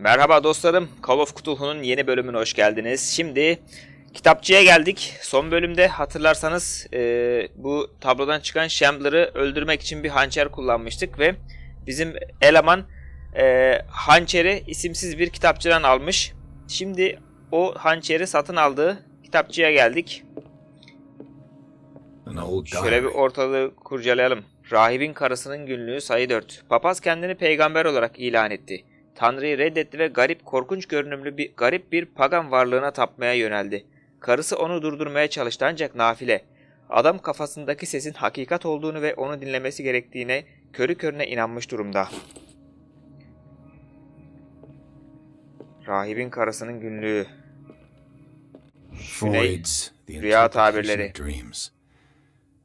Merhaba dostlarım, Call of Cthulhu'nun yeni bölümüne hoş geldiniz. Şimdi kitapçıya geldik. Son bölümde hatırlarsanız bu tablodan çıkan Shambler'ı öldürmek için bir hançer kullanmıştık ve bizim eleman hançeri isimsiz bir kitapçıdan almış. Şimdi o hançeri satın aldığı kitapçıya geldik. Şöyle bir ortalığı kurcalayalım. Rahibin karısının günlüğü sayı 4. Papaz kendini peygamber olarak ilan etti. Tanrı'yı reddetti ve garip, korkunç görünümlü garip bir pagan varlığına tapmaya yöneldi. Karısı onu durdurmaya çalıştı ancak nafile. Adam kafasındaki sesin hakikat olduğunu ve onu dinlemesi gerektiğine körü körüne inanmış durumda. Rahibin karısının günlüğü. Freud's rüya tabirleri.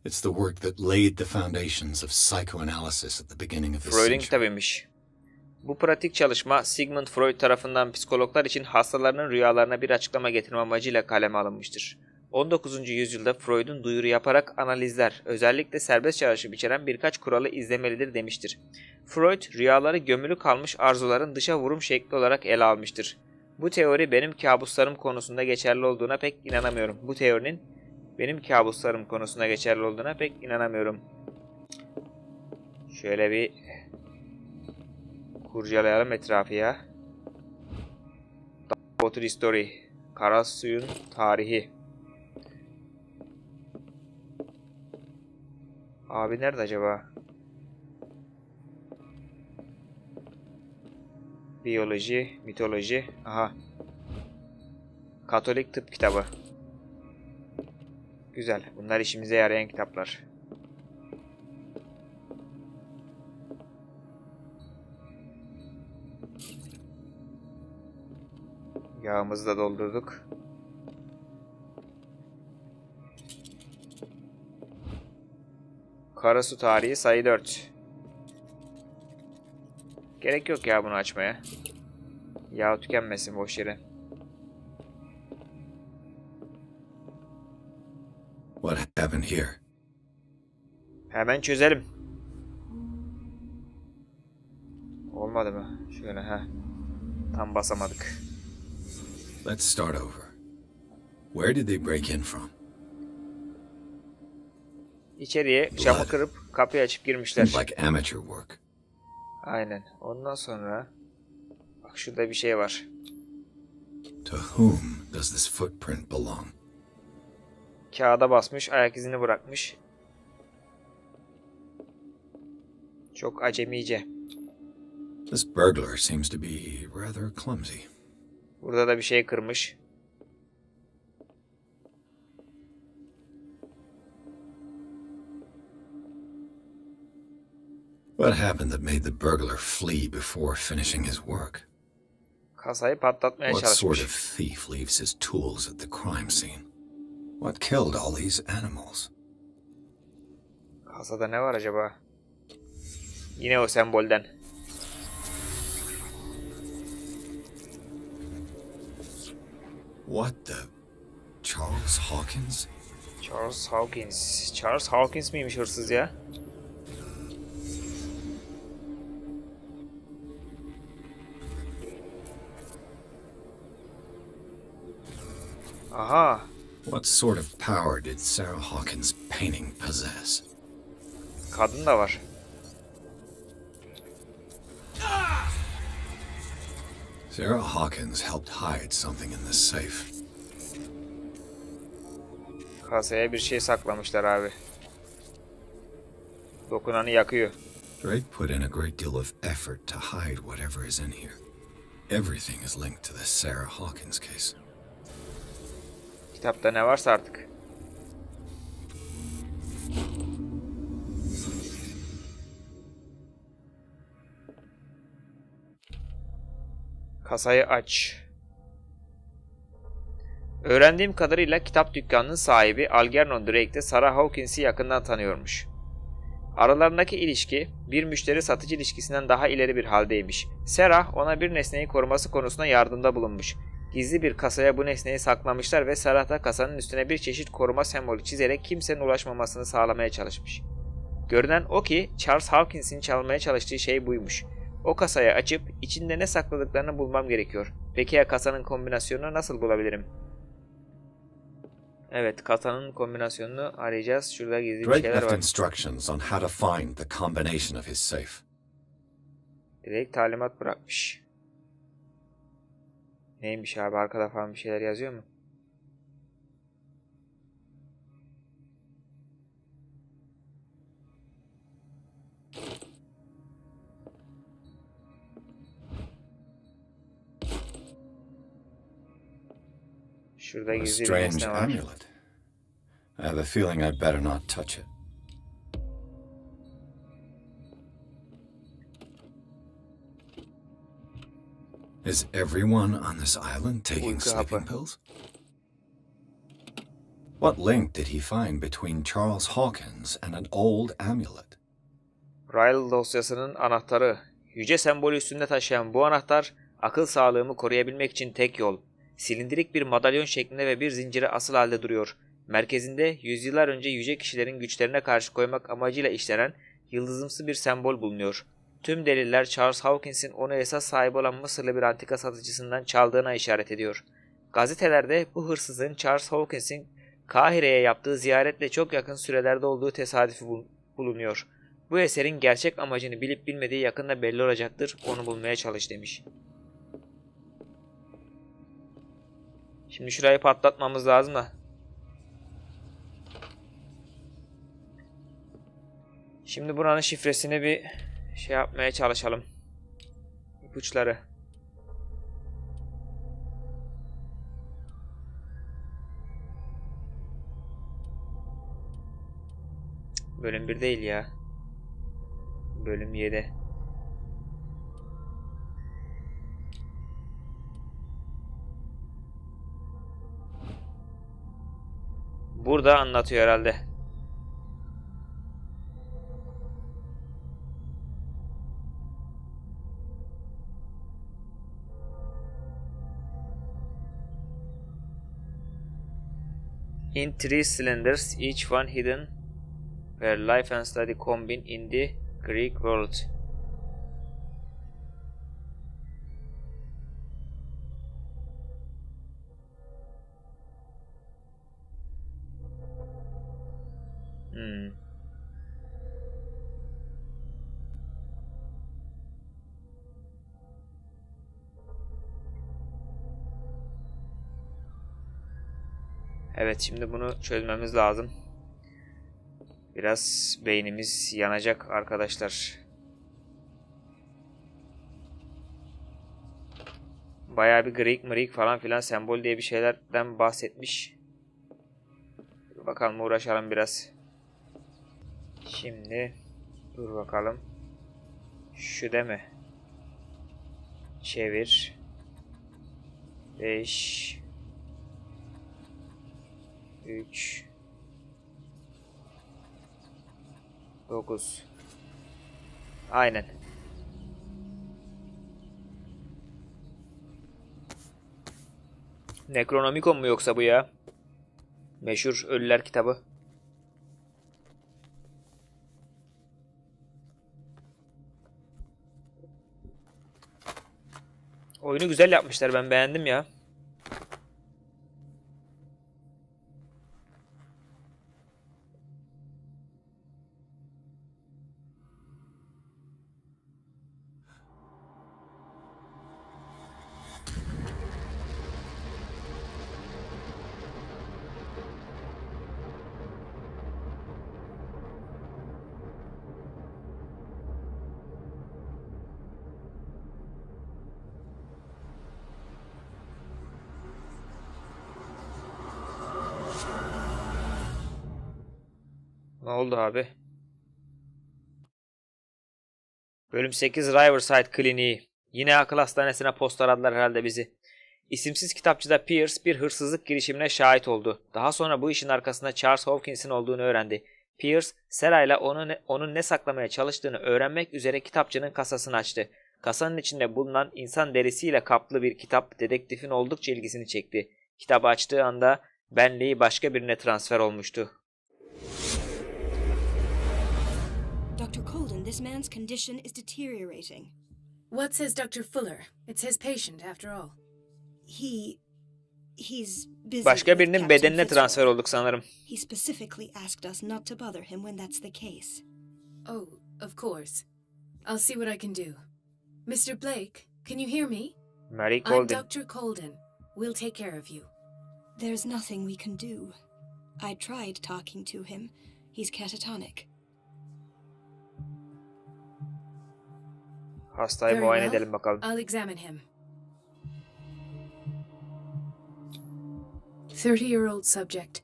It's the work that laid the foundations of psychoanalysis at the beginning of this Freud'un century. kitabıymış. Bu pratik çalışma Sigmund Freud tarafından psikologlar için hastalarının rüyalarına bir açıklama getirme amacıyla kaleme alınmıştır. 19. yüzyılda Freud'un duyuru yaparak analizler, özellikle serbest çağrışım içeren birkaç kuralı izlemelidir demiştir. Freud, rüyaları gömülü kalmış arzuların dışa vurum şekli olarak ele almıştır. Bu teori benim kabuslarım konusunda geçerli olduğuna pek inanamıyorum. Bu teorinin benim kabuslarım konusunda geçerli olduğuna pek inanamıyorum. Şöyle bir kurcalayalım etrafı ya. Darkwater History. Kara suyun tarihi. Abi nerede acaba? Biyoloji, mitoloji. Aha. Katolik tıp kitabı. Güzel. Bunlar işimize yarayan kitaplar. Yağımızı da doldurduk. Karasu tarihi sayı 4. Gerek yok ya bunu açmaya. Yağ tükenmesin boş yere. What happened here? Hemen çözelim. Olmadı mı? Şöyle tam basamadık. Let's start over. Where did they break in from? İçeriye camı kırıp kapıyı açıp girmişler. Seems like amateur work. Aynen. Ondan sonra bak şurada bir şey var. To whom does this footprint belong? Kağıda basmış, ayak izini bırakmış. Çok acemice. This burglar seems to be rather clumsy. Burada da bir şey kırmış. What happened that made the burglar flee before finishing his work? Kasayı patlatmaya What sort çalışmış. of thief leaves his tools at the crime scene? What killed all these animals? Kasada ne var acaba? Yine o sembolden. What the? Charles Hawkins? Charles Hawkins. Charles Hawkins miymiş hırsız ya? Aha. What sort of power did Sarah Hawkins' painting possess? Kadın da var. Sarah Hawkins helped hide something in this safe. Kasaya bir şey saklamışlar abi. Dokunanı yakıyor. Drake put in a great deal of effort to hide whatever is in here. Everything is linked to the Sarah Hawkins case. Kitapta ne varsa artık. Kasayı aç. Öğrendiğim kadarıyla kitap dükkanının sahibi Algernon Drake de Sarah Hawkins'i yakından tanıyormuş. Aralarındaki ilişki bir müşteri-satıcı ilişkisinden daha ileri bir haldeymiş. Sarah ona bir nesneyi koruması konusunda yardımda bulunmuş. Gizli bir kasaya bu nesneyi saklamışlar ve Sarah da kasanın üstüne bir çeşit koruma sembolü çizerek kimsenin ulaşmamasını sağlamaya çalışmış. Görünen o ki Charles Hawkins'in çalmaya çalıştığı şey buymuş. O kasayı açıp içinde ne sakladıklarını bulmam gerekiyor. Peki ya kasanın kombinasyonunu nasıl bulabilirim? Evet, kasanın kombinasyonunu arayacağız. Şurada gizli bir Drake şeyler left var. instructions on how to find the combination of his safe. Direkt talimat bırakmış. Neymiş abi, arkada falan bir şeyler yazıyor mu? Şurada A gizli bir strange nesne var. amulet. I have a feeling I'd better not touch it. Is everyone on this island taking Uyku sleeping hapı. pills? What link did he find between Charles Hawkins and an old amulet? Ryle dosyasının anahtarı. Yüce sembolü üstünde taşıyan bu anahtar, akıl sağlığımı koruyabilmek için tek yol. Silindirik bir madalyon şeklinde ve bir zincire asıl halde duruyor. Merkezinde yüzyıllar önce yüce kişilerin güçlerine karşı koymak amacıyla işlenen yıldızımsı bir sembol bulunuyor. Tüm deliller Charles Hawkins'in onu esas sahibi olan Mısırlı bir antika satıcısından çaldığına işaret ediyor. Gazetelerde bu hırsızın Charles Hawkins'in Kahire'ye yaptığı ziyaretle çok yakın sürelerde olduğu tesadüfi bulunuyor. Bu eserin gerçek amacını bilip bilmediği yakında belli olacaktır. Onu bulmaya çalış demiş. Şimdi şurayı patlatmamız lazım da. Şimdi buranın şifresini bir şey yapmaya çalışalım. İpuçları. Bölüm 1 değil ya. Bölüm 7. Burada anlatıyor herhalde. In 3 cylinders, each one hidden, where life and study combine in the Greek world. Evet, şimdi bunu çözmemiz lazım. Biraz beynimiz yanacak arkadaşlar. Bayağı bir Greek falan filan sembol diye bir şeylerden bahsetmiş. Bakalım, uğraşalım biraz. Şimdi dur bakalım. Şu değil mi? Çevir. 5 3 9. Aynen. Necronomicon mu yoksa bu ya? Meşhur Ölüler kitabı. Oyunu güzel yapmışlar, ben beğendim ya. Ne oldu abi? Bölüm 8 Riverside Kliniği. Yine akıl hastanesine postaladılar herhalde bizi. İsimsiz kitapçıda Pierce bir hırsızlık girişimine şahit oldu. Daha sonra bu işin arkasında Charles Hawkins'in olduğunu öğrendi. Pierce, Sarah'yla onun ne saklamaya çalıştığını öğrenmek üzere kitapçının kasasını açtı. Kasanın içinde bulunan insan derisiyle kaplı bir kitap dedektifin oldukça ilgisini çekti. Kitabı açtığı anda benliği başka birine transfer olmuştu. Dr. Colden, this man's condition is deteriorating. What says Dr. Fuller? It's his patient after all. He's busy Başka with birinin Captain bedenine Fitzroy. transfer olduk sanırım. He specifically asked us not to bother him when that's the case. Oh, of course. I'll see what I can do. Mr. Blake, can you hear me? Mary I'm Colden. Dr. Colden. We'll take care of you. There's nothing we can do. I tried talking to him. He's catatonic. Hastayı Very muayene well. edelim bakalım. I'll examine him. 30-year-old subject.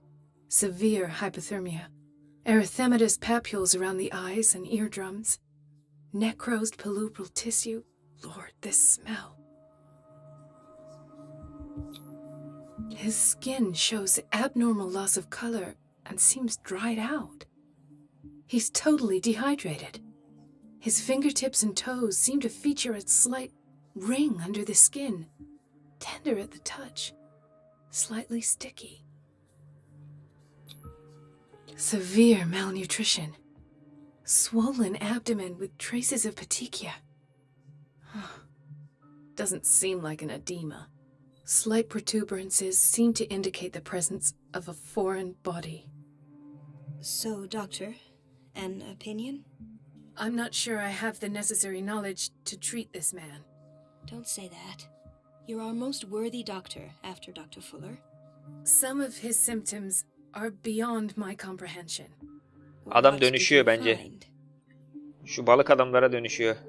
Severe hypothermia. Erythematous papules around the eyes and eardrums. Necrosed palpebral tissue. Lord, this smell. His skin shows abnormal loss of color and seems dried out. He's totally dehydrated. His fingertips and toes seem to feature a slight ring under the skin, tender at the touch, slightly sticky. Severe malnutrition. Swollen abdomen with traces of petechia. Doesn't seem like an edema. Slight protuberances seem to indicate the presence of a foreign body. So, doctor, an opinion? I'm not sure I have the necessary knowledge to treat this man. Don't say that. You're our most worthy doctor after Dr. Fuller. Some of his symptoms are beyond my comprehension. Adam What did dönüşüyor you bence. find? Şu balık adamlara dönüşüyor. Did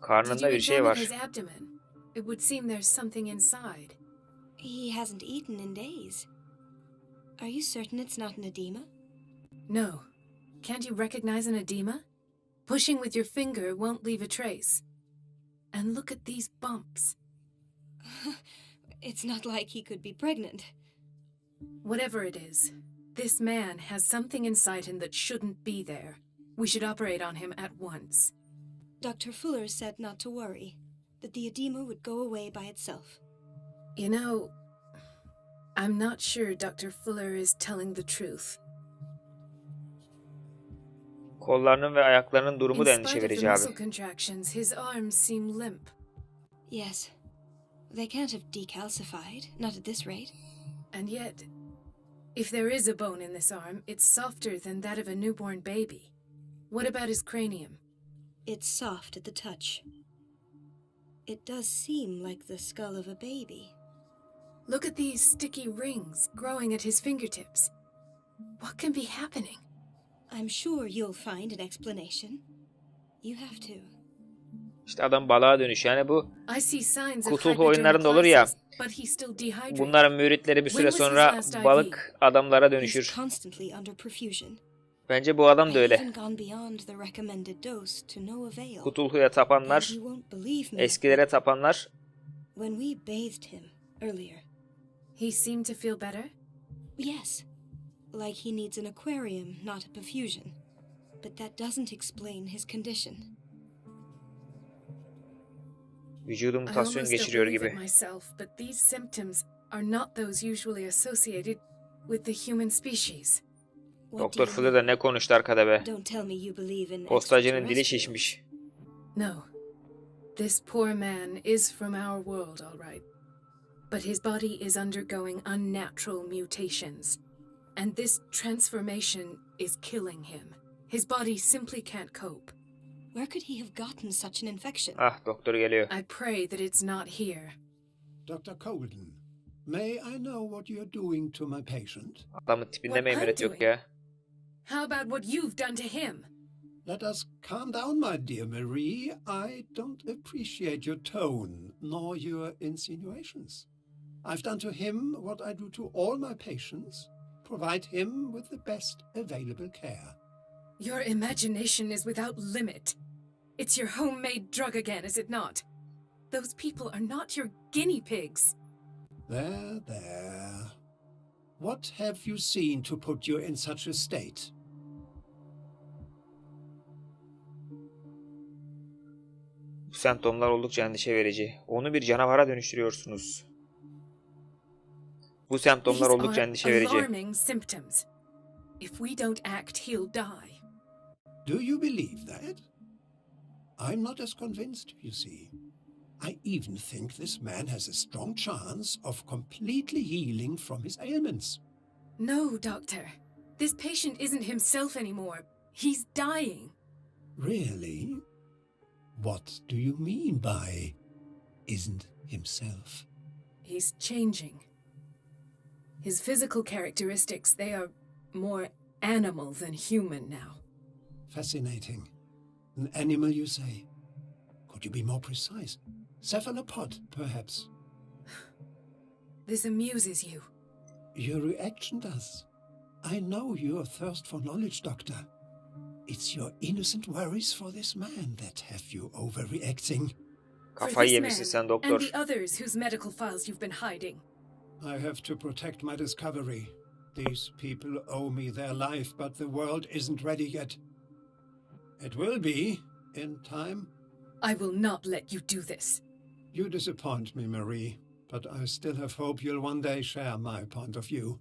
Karnında you bir şey examine var. his abdomen? It would seem there's something inside. He hasn't eaten in days. Are you certain it's not an edema? No. Can't you recognize an edema? Pushing with your finger won't leave a trace. And look at these bumps. It's not like he could be pregnant. Whatever it is, this man has something inside him that shouldn't be there. We should operate on him at once. Dr. Fuller said not to worry, that the edema would go away by itself. You know, I'm not sure Dr. Fuller is telling the truth. Kollarının ve ayaklarının durumu In da endişe spite of the verici muscle abi. contractions, his arms seem limp. Yes. They can't have decalcified, not at this rate. And yet, if there is a bone in this arm, it's softer than that of a newborn baby. What about his cranium? It's soft at the touch. It does seem like the skull of a baby. Look at these sticky rings growing at his fingertips. What can be happening? I'm sure you'll find an explanation. You have to. İşte adam balığa dönüşüyor. Yani bu I see signs of Cthulhu oyunlarında olur ya. hypodermiclisis, but he's still dehydrated. Bunların müritleri bir süre sonra balık adamlara He's dönüşür. constantly under perfusion. Bence bu adam da I've öyle. even gone beyond the recommended dose to no avail. Cthulhu'ya And tapanlar, you won't believe me. eskilere tapanlar. When we bathed him earlier, He seemed to feel better? yes, like he needs an aquarium, not a perfusion. But that doesn't explain his condition. Vücudu I mutasyon almost don't geçiriyor believe it gibi. myself, but these symptoms are not those usually associated with the human species. What Doktor do you Fuller da ne konuştu arkada be. Don't tell me you believe in Postacının dili extraterrestrials. şişmiş. No. This poor man is from our world, all right. But his body is undergoing unnatural mutations. And this transformation is killing him. His body simply can't cope. Where could he have gotten such an infection? Ah, doktor geliyor. I pray that it's not here. Dr. Colden, may I know what you're doing to my patient? Adamın tipinde What meymenet I'm yok doing? ya. How about what you've done to him? Let us calm down, my dear Marie. I don't appreciate your tone, nor your insinuations. I've done to him what I do to all my patients, provide him with the best available care. Your imagination is without limit. It's your homemade drug again, is it not? Those people are not your guinea pigs. There, there. What have you seen to put you in such a state? Bu semptomlar oldukça endişe verici. Onu bir canavara dönüştürüyorsunuz. Bu semptomlar These oldukça are endişe verici. alarming symptoms. If we don't act, he'll die. Do you believe that? I'm not as convinced, you see. I even think this man has a strong chance of completely healing from his ailments. No, Doctor. This patient isn't himself anymore. He's dying. Really? What do you mean by isn't himself? He's changing. His physical characteristics, they are more animal than human now. Fascinating. An animal, you say? Could you be more precise? Cephalopod, perhaps? This amuses you. Your reaction does. I know your thirst for knowledge, Doctor. It's your innocent worries for this man that have you overreacting. Kafayı yemişsin sen doktor. And the others whose medical files you've been hiding. I have to protect my discovery. These people owe me their life, but the world isn't ready yet. It will be, in time. I will not let you do this. You disappoint me, Marie, but I still have hope you'll one day share my point of view.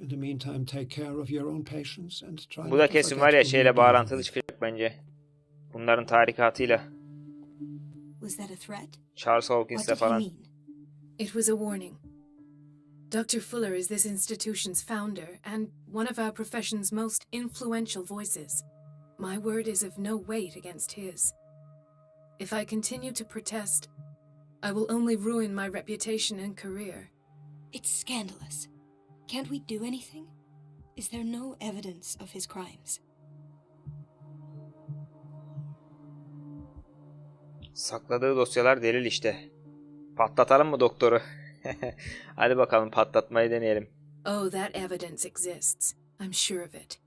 In the meantime, take care of your own patients and try Bu da kesin var ya şeyle bağlantılı çıkacak bence. Bunların tarikatıyla. Was that a threat? Charles What Hawkins'le did he falan. mean? It was a warning. Dr. Fuller is this institution's founder and one of our profession's most influential voices. My word is of no weight against his. If I continue to protest, I will only ruin my reputation and career. It's scandalous. Can't we do anything? Is there no evidence of his crimes? Sakladığı dosyalar delil işte. Patlatalım mı doktoru? Hadi bakalım patlatmayı deneyelim. Oh, that evidence exists. I'm sure of it.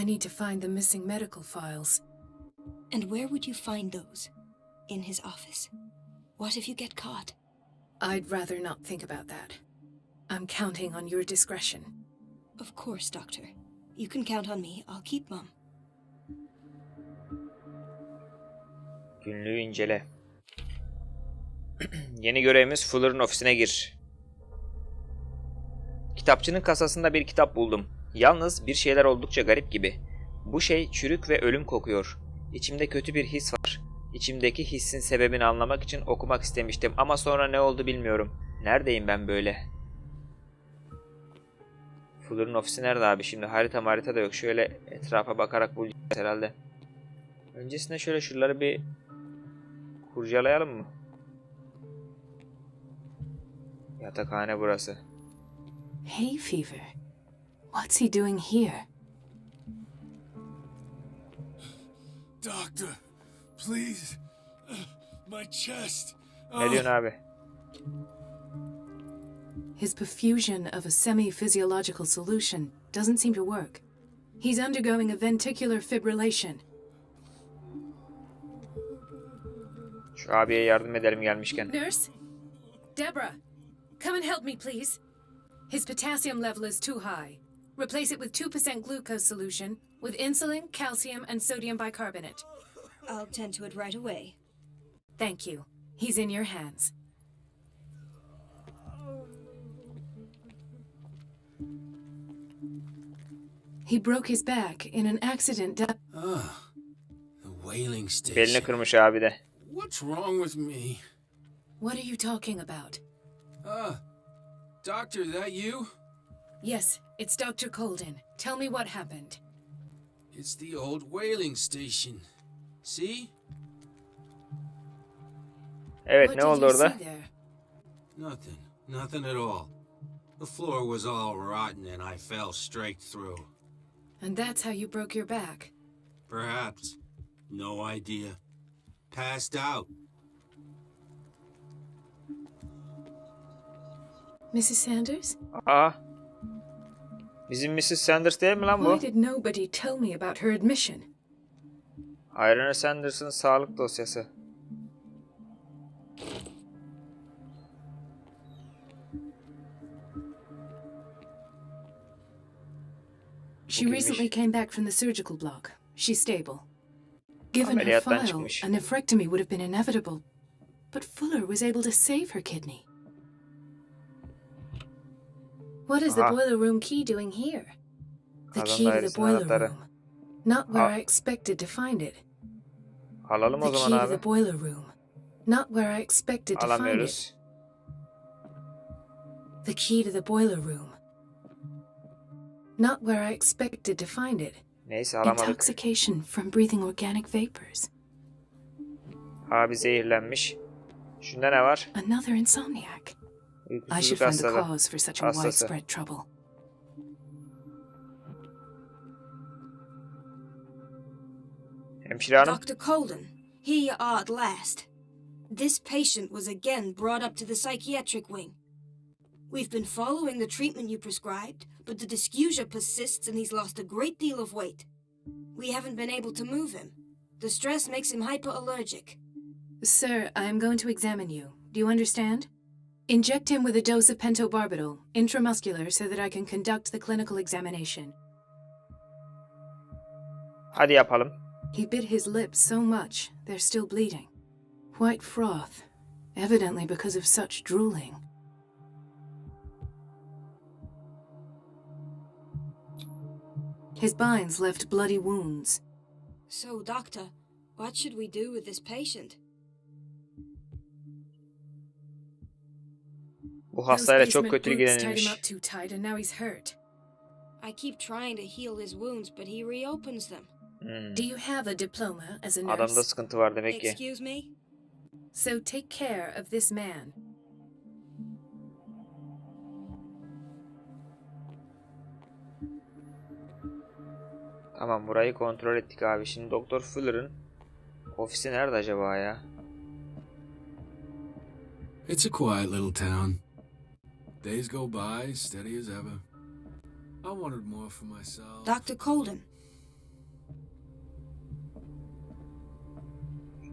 I need to find the missing medical files. And where would you find those? In his office? What if you get caught? I'd rather not think about that. I'm counting on your discretion. Of course, Doctor. You can count on me. I'll keep mum. Günlüğü incele. Yeni görevimiz Fuller'ın ofisine gir. Kitapçının kasasında bir kitap buldum. Yalnız bir şeyler oldukça garip gibi. Bu şey çürük ve ölüm kokuyor. İçimde kötü bir his var. İçimdeki hissin sebebini anlamak için okumak istemiştim ama sonra ne oldu bilmiyorum. Neredeyim ben böyle? Fuller'ın ofisi nerede abi şimdi? Harita da yok. Şöyle etrafa bakarak bulacağız herhalde. Öncesinde şöyle şuraları bir kurcalayalım mı? Yatakhane burası. Hay fever. What's he doing here? Doctor, please. My chest. Ne diyorsun abi? His perfusion of a semi-physiological solution doesn't seem to work. He's undergoing a ventricular fibrillation. Şu abiye yardım edelim gelmişken. Nurse? Deborah, come and help me, please. His potassium level is too high. Replace it with 2% glucose solution with insulin, calcium, and sodium bicarbonate. I'll tend to it right away. Thank you. He's in your hands. He broke his back in an accident. Ah, the whaling station. Belini kırmış abi de. What's wrong with me? What are you talking about? Doctor, that you? Yes, it's Dr. Colden. Tell me what happened. It's the old whaling station. See? Evet, What ne did oldu you orada? see there? Nothing at all. The floor was all rotten and I fell straight through. And that's how you broke your back. Perhaps. No idea. Passed out. Mrs. Sanders? Aa. Bizim Mrs. Sanders değil mi lan bu? Why did nobody tell me about her admission? Irene Sanders'ın sağlık dosyası. She recently came back from the surgical block. She's stable. Given her Ameliyattan file, çıkmış. a nephrectomy would have been inevitable. But Fuller was able to save her kidney. What is the Aha. boiler room key doing here? The Kazan key to the dairesinin boiler anahtarı. room. Not where Ah. I expected to find it. Alalım o The key zaman to abi. the boiler room. Not where I expected to find it. Alamıyoruz. The key to the boiler room. Not where I expected to find it. Neyse alamadık. Intoxication from breathing organic vapors. Abi zehirlenmiş. Şunda ne var? Another insomniac. I should Uykusuzluk find the hastalığı. cause for such a Hastası. widespread trouble. Hemşire hanım. Dr. Colden, here you are at last. This patient was again brought up to the psychiatric wing. We've been following the treatment you prescribed, but the dysgeusia persists and he's lost a great deal of weight. We haven't been able to move him. The stress makes him hyperallergic. Sir, I am going to examine you. Do you understand? Inject him with a dose of pentobarbital, intramuscular, so that I can conduct the clinical examination. Hadi yapalım. He bit his lips so much, they're still bleeding. White froth, evidently because of such drooling. His binds left bloody wounds. So, doctor, what should we do with this patient? Bu hastayla çok Those kötü basement boots tied him ilgilenilmiş. up too tight and now he's hurt. I keep trying to heal his wounds, but he reopens them. Do you have a diploma as a nurse? Adamda sıkıntı var demek ki. Excuse me? So take care of this man. Tamam burayı kontrol ettik abi. Şimdi Doktor Fuller'ın ofisi nerede acaba ya? It's a quiet little town. Days go by, steady as ever. I wanted more for myself. Dr. Colden,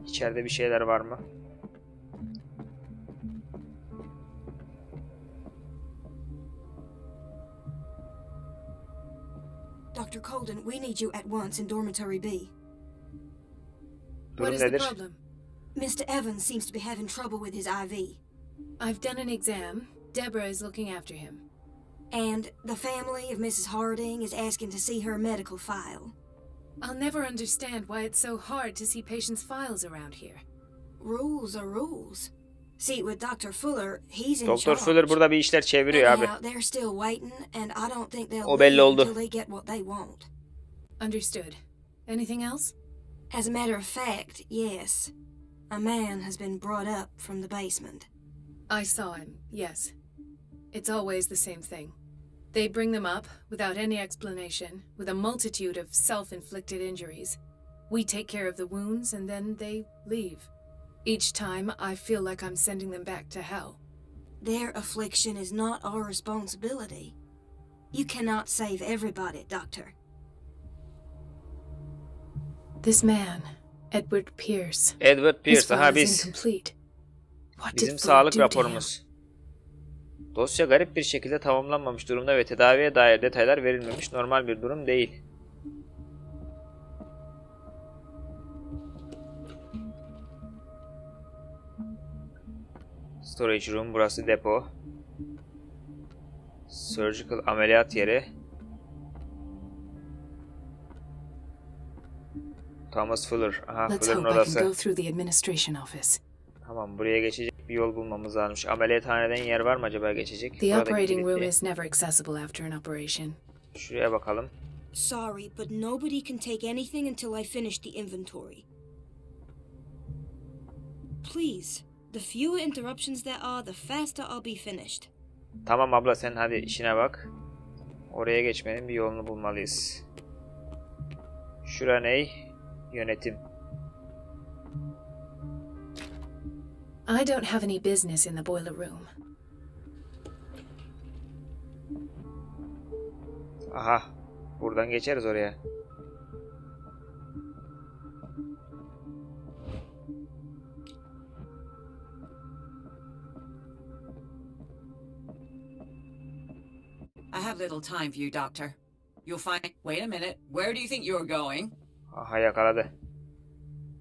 İçeride bir şeyler var mı? Dr. Colden, we need you at once in dormitory B. What Durum is the nedir? problem? Mr. Evans seems to be having trouble with his IV. I've done an exam. Deborah is looking after him. And the family of Mrs. Harding is asking to see her medical file. I'll never understand why it's so hard to see patients' files around here. Rules are rules. See, with Dr. Fuller, he's in Doktor charge. Fuller burada bir işler çeviriyor abi. Anyhow, they're still waiting, and I don't think they'll O belli leave oldu. until they get what they want. Understood. Anything else? As a matter of fact, yes. A man has been brought up from the basement. I saw him, yes. It's always the same thing. They bring them up, without any explanation, with a multitude of self-inflicted injuries. We take care of the wounds, and then they leave. Each time, I feel like I'm sending them back to hell. Their affliction is not our responsibility. You cannot save everybody, Doctor. This man, Edward Pierce. Edward His Pierce, file aha is biz. incomplete. What Bizim did Fuller sağlık do to him? raporumuz. Dosya garip bir şekilde tamamlanmamış durumda ve tedaviye dair detaylar verilmemiş. Normal bir durum değil. Storage room, burası depo. Surgical ameliyat yeri. Thomas Fuller. Aha, Let's Fuller'ın hope I can odası. go through the administration office. Tamam, buraya geçecek bir yol bulmamız lazımmış. Ameliyathaneden yer var mı acaba geçecek? The Buradaki operating room kilitli. is never accessible after an operation. Şuraya bakalım. Sorry, but nobody can take anything until I finish the inventory. Please, the fewer interruptions there are, the faster I'll be finished. Tamam abla sen hadi işine bak. Oraya geçmenin bir yolunu bulmalıyız. Şura ne? Yönetim. I don't have any business in the boiler room. Aha. Buradan geçeriz oraya. I have little time for you, Doctor. You'll find... Wait a minute. Where do you think you're going? Aha yakaladı.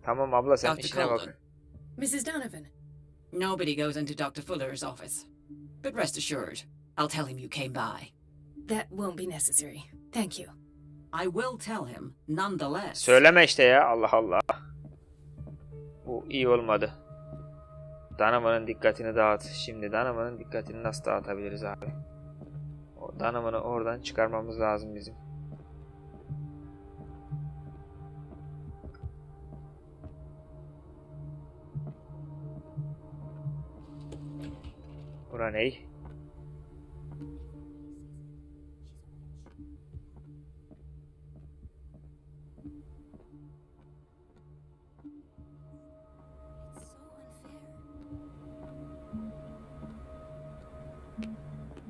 Tamam abla sen Dr. işine Colden. bak. Mrs. Donovan. Nobody goes into Dr. Fuller's office. But rest assured, I'll tell him you came by. That won't be necessary. Thank you. I will tell him, nonetheless. Söyleme işte ya Allah Allah. Bu iyi olmadı. Danaman'ın dikkatini dağıt. Şimdi Danaman'ın dikkatini nasıl dağıtabiliriz abi? O Danaman'ı oradan çıkarmamız lazım bizim. Bura ney?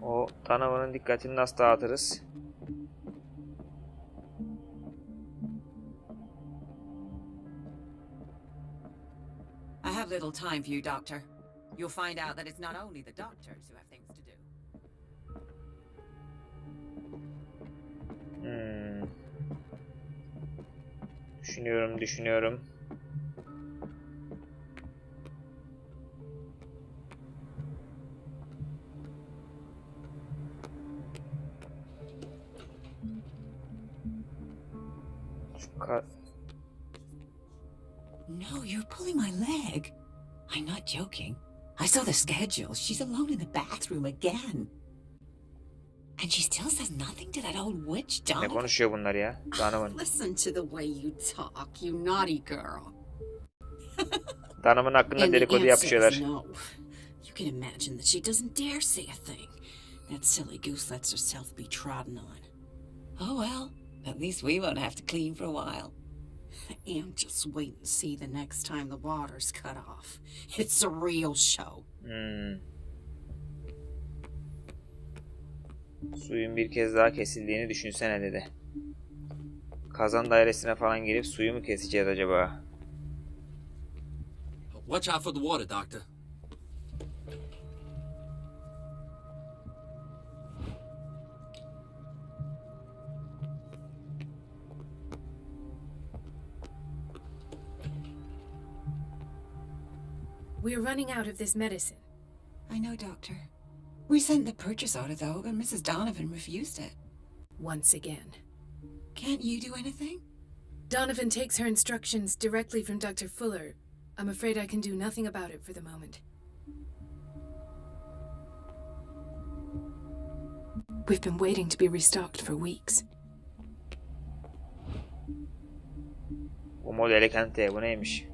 O Danaman'ın dikkatini nasıl dağıtırız? I have little time for you, Doctor. You'll find out that it's not only the doctors who have things to do. Düşünüyorum. No, you're pulling my leg. I'm not joking. I saw the schedule. She's alone in the bathroom again. And she still says nothing to that old witch, Ne Donovan. konuşuyor bunlar ya? Donovan. Listen to the way you talk, you naughty girl. Donovan hakkında And the dedikodu answer is yapışıyorlar. no. You can imagine that she doesn't dare say a thing. That silly goose lets herself be trodden on. Oh well, at least we won't have to clean for a while. And just wait and see the next time the water's cut off. It's a real show. Suyun bir kez daha kesildiğini düşünsene dedi. Kazan dairesine falan girip suyu mu keseceğiz acaba? Watch out for the water, Doctor. We're running out of this medicine. I know, Doctor. We sent the purchase order, though, but Mrs. Donovan refused it. Once again. Can't you do anything? Donovan takes her instructions directly from Dr. Fuller. I'm afraid I can do nothing about it for the moment. We've been waiting to be restocked for weeks. Bu modeli kente bu neymiş?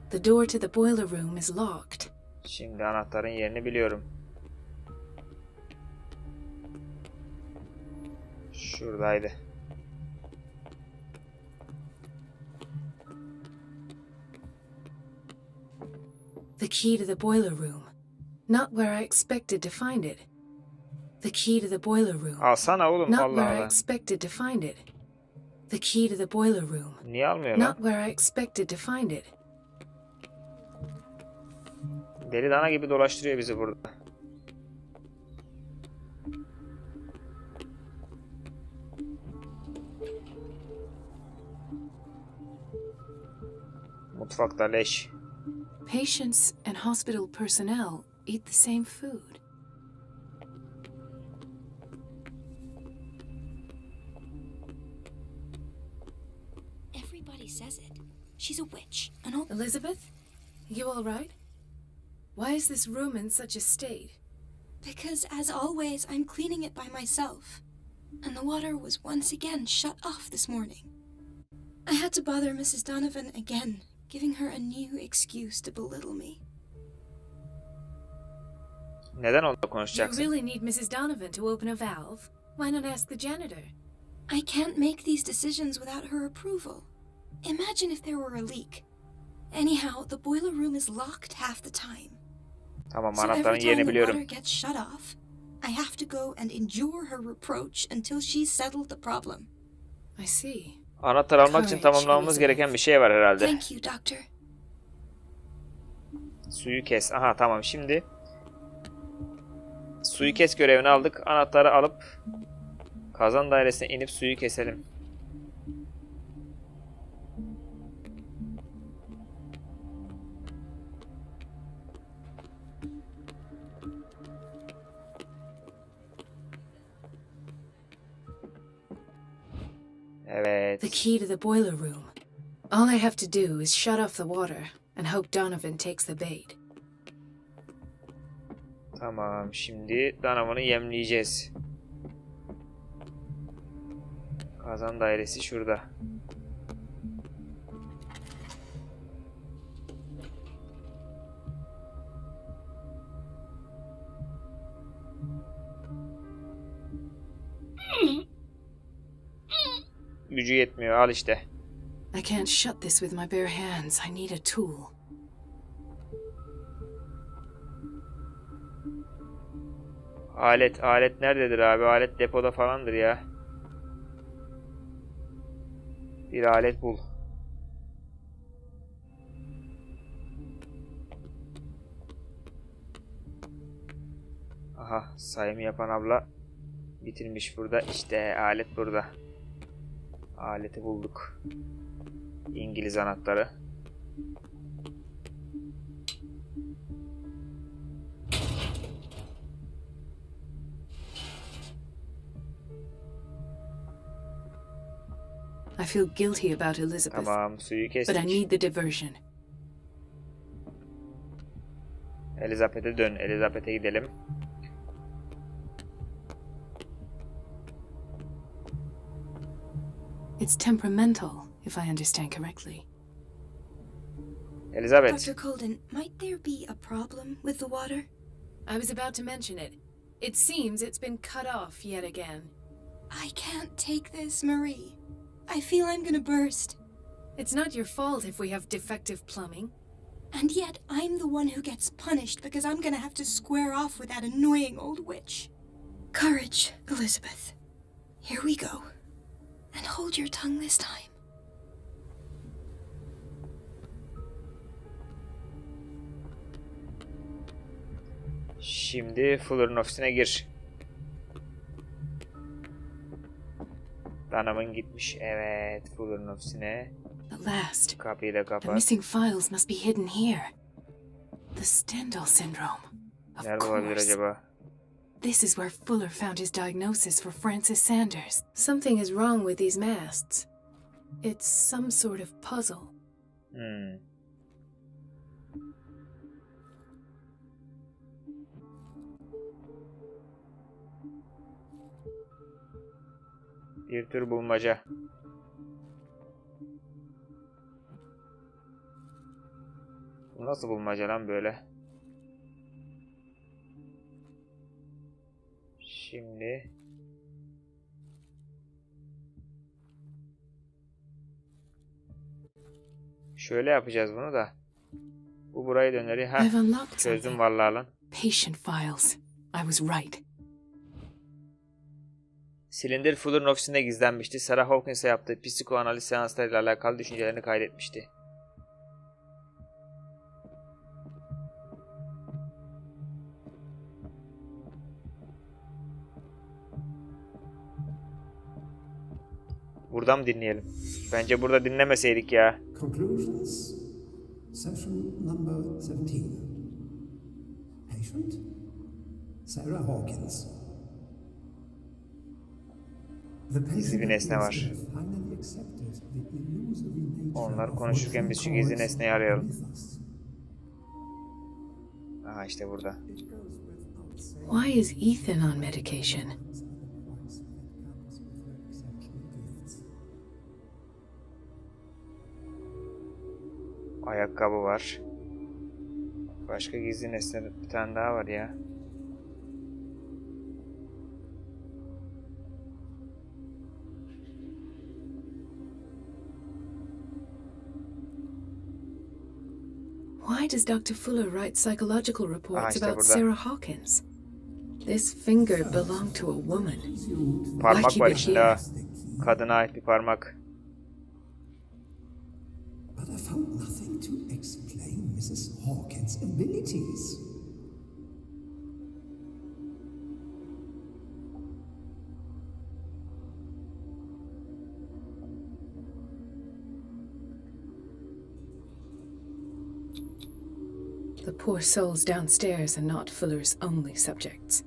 The door to the boiler room is locked. Şimdi anahtarın yerini biliyorum. Şuradaydı. The key to the boiler room. Not where I expected to find it. The key to the boiler room. Alsana oğlum, Not Allah where I Allah. expected to find it. The key to the boiler room. Niye almıyor lan? Not where I expected to find it. Deli dana gibi dolaştırıyor bizi burada. Mutfakta leş. Patients and hospital personnel eat the same food. Everybody says it. She's a witch. An old... Elizabeth, you all right? Why is this room in such a state? Because, as always, I'm cleaning it by myself. And the water was once again shut off this morning. I had to bother Mrs. Donovan again, giving her a new excuse to belittle me. Neden onunla You konuşacaksın? really need Mrs. Donovan to open a valve? Why not ask the janitor? I can't make these decisions without her approval. Imagine if there were a leak. Anyhow, the boiler room is locked half the time. Tamam, So anahtarın every time yerini the biliyorum. water gets shut off, I have to go and endure her reproach until she's settled the problem. I see. Anahtar almak için tamamlamamız gereken bir şey var herhalde. Thank you, Doctor. Suyu kes. Aha tamam, şimdi suyu kes görevini aldık. Anahtarı alıp kazan dairesine inip suyu keselim. Evet. The key to the boiler room. All I have to do is shut off the water and hope Donovan takes the bait. Tamam, şimdi Donovan'ı yemleyeceğiz. Kazan dairesi şurada. Gücü yetmiyor, al işte. I can't shut this with my bare hands. I need a tool. Alet nerededir abi? Alet depoda falandır ya. Bir alet bul. Aha, sayımı yapan abla bitirmiş burada. İşte alet burada. Aleti bulduk. İngiliz anahtarı. I feel guilty about Elizabeth, Tamam, suyu but I kestik. need the diversion. Elizabeth'e dön. Elizabeth'e gidelim. It's temperamental, if I understand correctly. Elizabeth. Dr. Colden, might there be a problem with the water? I was about to mention it. It seems it's been cut off yet again. I can't take this, Marie. I feel I'm gonna burst. It's not your fault if we have defective plumbing. And yet, I'm the one who gets punished because I'm gonna have to square off with that annoying old witch. Courage, Elizabeth. Here we go. And hold your tongue this time. Şimdi Fuller'ın ofisine gir. Donovan gitmiş. Evet, Fuller'ın ofisine. At last. Kapıyı da The kapat. missing files must be hidden here. The Stendhal syndrome. Of Nerede olabilir course. acaba? This is where Fuller found his diagnosis for Francis Sanders. Something is wrong with these masts. It's some sort of puzzle. Bir tür bulmaca. Bu nasıl bulmaca lan böyle? Şimdi şöyle yapacağız bunu da. Bu burayı döneri. I've unlocked Çözdüm something. vallahi lan. Patient files. I was right. Silindir Fuller'ın ofisinde gizlenmişti. Sarah Hawkins'e yaptığı psikoanaliz seanslarıyla alakalı düşüncelerini kaydetmişti. Burada mı dinleyelim? Bence burada dinlemeseydik ya. Conclusions. Session number 17. Patient? Sarah Hawkins. Gizli bir nesne var. Onlar konuşurken biz şu gizli nesneyi arayalım. Aha işte burada. Why is Ethan on medication? Ayakkabı var. Başka gizli nesne bir tane daha var ya. Why does Dr. Fuller write psychological reports işte about burada. Sarah Hawkins? This finger belonged to a woman. Parmak Belki var bir içinde şey. ha. Kadına ait bir parmak. But I found nothing to explain Mrs. Hawkins' abilities. The poor souls downstairs are not Fuller's only subjects.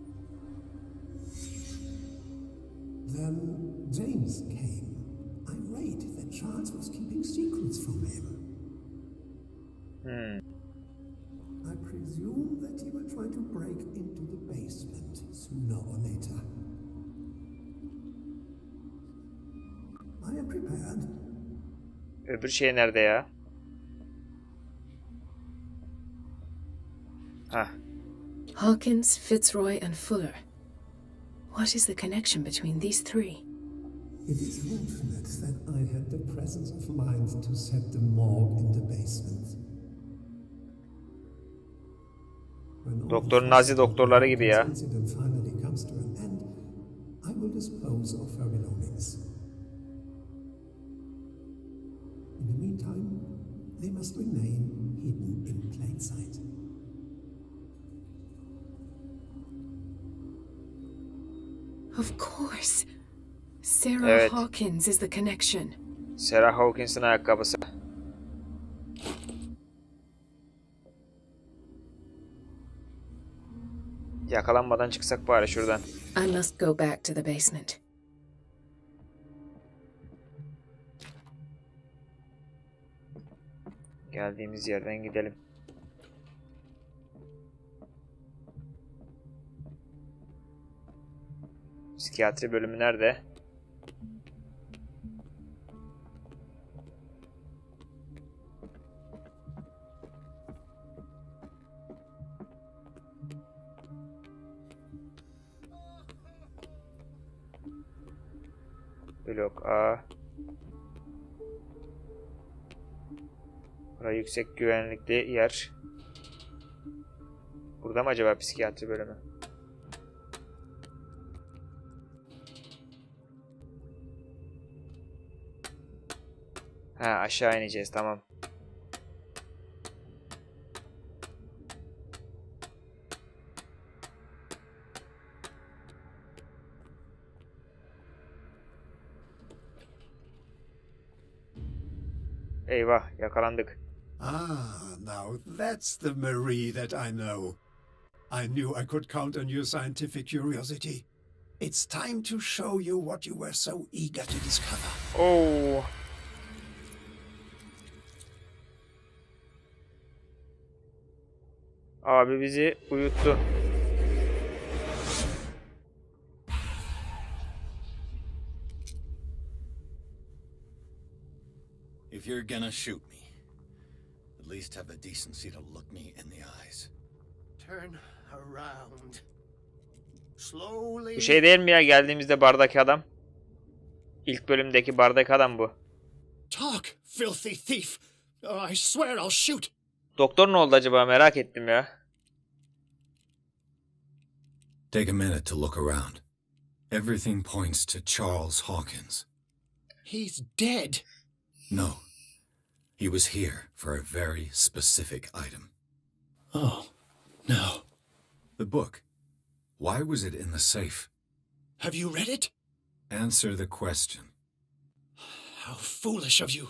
Then James came. I rate Öbür şey nerede ya? Hah. Hawkins, Fitzroy, and Fuller. What is the connection between these three? It is fortunate that I had the presence of mind to set the morgue in the basement. Doktor Nazi doktorları gibi ya. Incident finally comes to an end, I will dispose of her belongings. In the meantime, they must remain hidden in plain sight. Of course. Sarah Evet. Hawkins is the connection. Sarah Hawkins'in ayakkabısı. Yakalanmadan çıksak bari şuradan. I must go back to the basement. Geldiğimiz yerden gidelim. Psikiyatri bölümü nerede? Blok A. Burası yüksek güvenlikli yer. Burada mı acaba psikiyatri bölümü? Ha, aşağı ineceğiz, tamam. Eyvah, yakalandık. Ah, now that's the Marie that I know. I knew I could count on your scientific curiosity. It's time to show you what you were so eager to discover. Oo. Abi bizi uyuttu. If you're gonna shoot me, at least have the decency to look me in the eyes. Turn around. Slowly. Bu şey değil mi ya, geldiğimizde bardaki adam? İlk bölümdeki bardaki adam bu. Talk, filthy thief. Oh, I swear I'll shoot. Doktor ne oldu acaba, merak ettim ya. Take a minute to look around. Everything points to Charles Hawkins. He's dead. No. He was here for a very specific item. Oh, no. The book. Why was it in the safe? Have you read it? Answer the question. How foolish of you.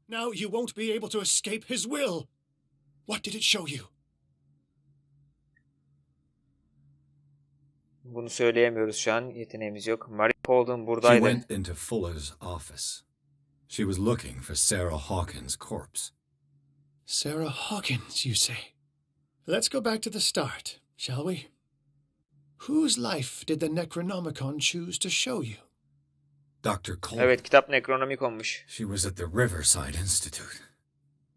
Now you won't be able to escape his will. What did it show you? Bunu söyleyemiyoruz şu an, yeteneğimiz yok. Marie Holden She buradaydı. went into Fuller's office. She was looking for Sarah Hawkins' corpse. Sarah Hawkins, you say? Let's go back to the start, shall we? Whose life did the Necronomicon choose to show you? Dr. Cole. Evet, kitap nekronomik olmuş. She was at the Riverside Institute.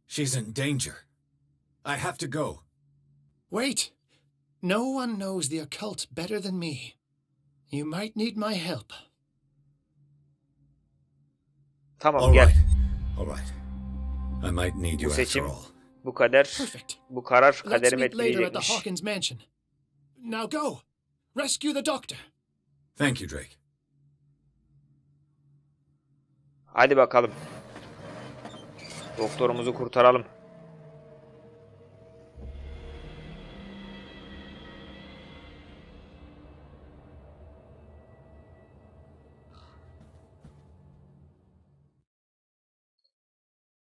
She's in danger. I have to go. Wait. No one knows the occult better than me. You might need my help. Tamam, All gel. right. All right. I might need you Bu after seçim, all. bu kader, Perfect. bu karar Let's kaderimi meet later at the etkileyecekmiş. Hawkins mansion. Now go. Rescue the doctor. Thank you, Drake. Hadi bakalım. Doktorumuzu kurtaralım.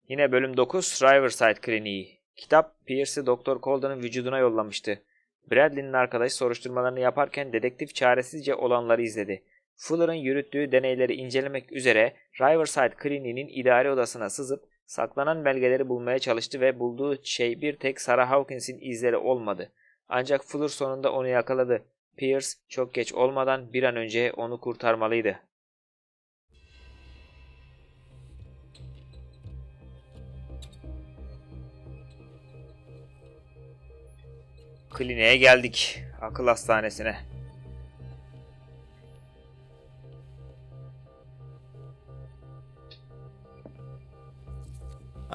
Yine bölüm 9, Riverside Kliniği. Kitap, Pierce'i Doktor Colden'ın vücuduna yollamıştı. Bradley'nin arkadaşı soruşturmalarını yaparken dedektif çaresizce olanları izledi. Fuller'ın yürüttüğü deneyleri incelemek üzere Riverside Kliniği'nin idari odasına sızıp saklanan belgeleri bulmaya çalıştı ve bulduğu şey bir tek Sarah Hawkins'in izleri olmadı. Ancak Fuller sonunda onu yakaladı. Pierce çok geç olmadan bir an önce onu kurtarmalıydı. Kliniğe geldik. Akıl hastanesine.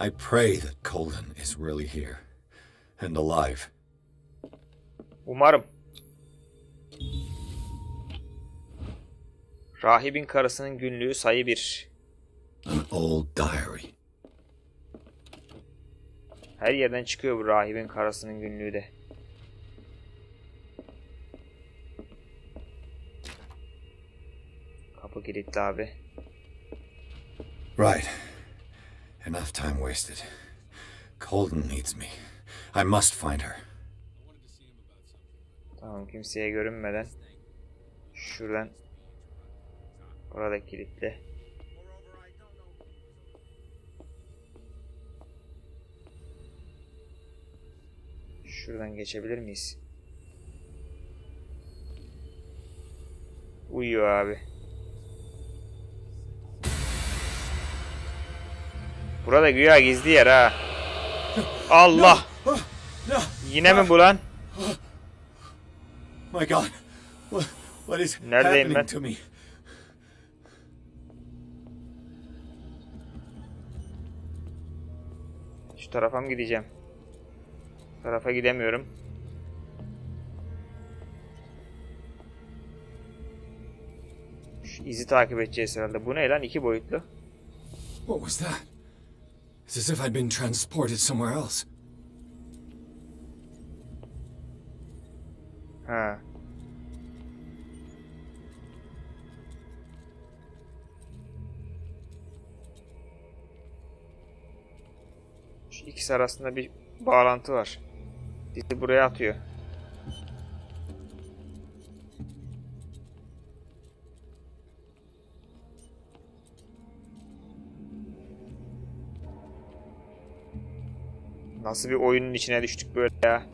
I pray that Colden is really here and alive. Umarım. Rahibin karısının günlüğü sayı 1. An old diary. Her yerden çıkıyor bu rahibin karısının günlüğü de. Kapı kilitli abi. Right. Enough time wasted. Colden needs me. I must find her. Tamam, kimseye görünmeden. Şuradan. Orada kilitli. Şuradan geçebilir miyiz? Uyuyor abi. Burada güya gizli yer ha. Allah! Yine mi bu lan? My God. What is Neredeyim ben? happening to me? Şu tarafa mı gideceğim? Bu tarafa gidemiyorum. Şu izi takip edeceğiz herhalde. Bu ne lan? 2 boyutlu. What was that? It's as if I'd been transported somewhere else. Ha. Şu ikisi arasında bir bağlantı var. Bizi buraya atıyor. Nasıl bir oyunun içine düştük böyle ya?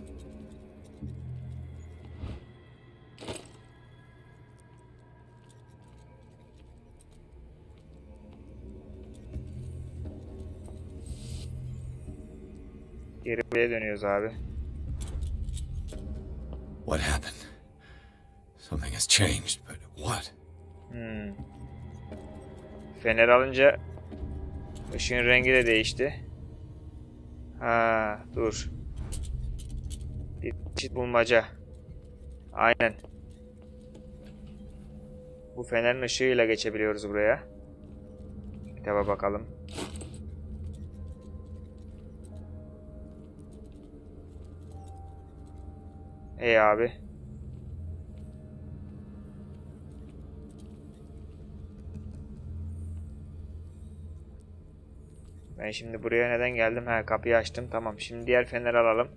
Geri buraya dönüyoruz abi. What happened? Something has changed, but what? Fener alınca ışığın rengi de değişti. Ha, dur. Bir çeşit bulmaca. Aynen. Bu fenerin ışığıyla geçebiliyoruz buraya. Kitaba bakalım. Ey abi. Ben şimdi buraya neden geldim? Ha, kapıyı açtım. Tamam. Şimdi diğer feneri alalım.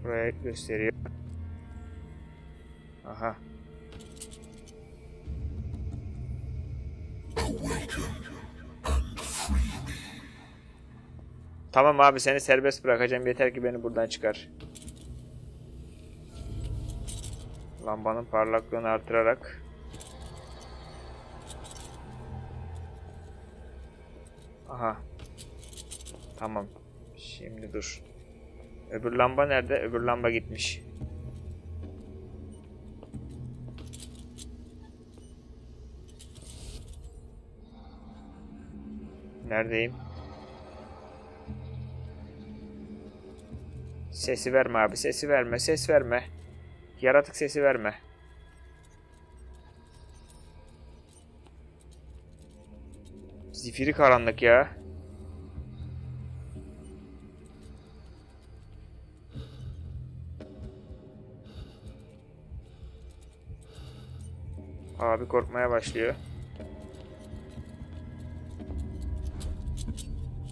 Buraya gösteriyor. Aha. Tamam abi, seni serbest bırakacağım. Yeter ki beni buradan çıkar. Lambanın parlaklığını artırarak. Aha. Tamam. Şimdi dur. Öbür lamba nerede? Öbür lamba gitmiş. Neredeyim? Sesi verme abi. Sesi verme. Ses verme. Yaratık sesi verme. Zifiri karanlık ya. Abi korkmaya başlıyor.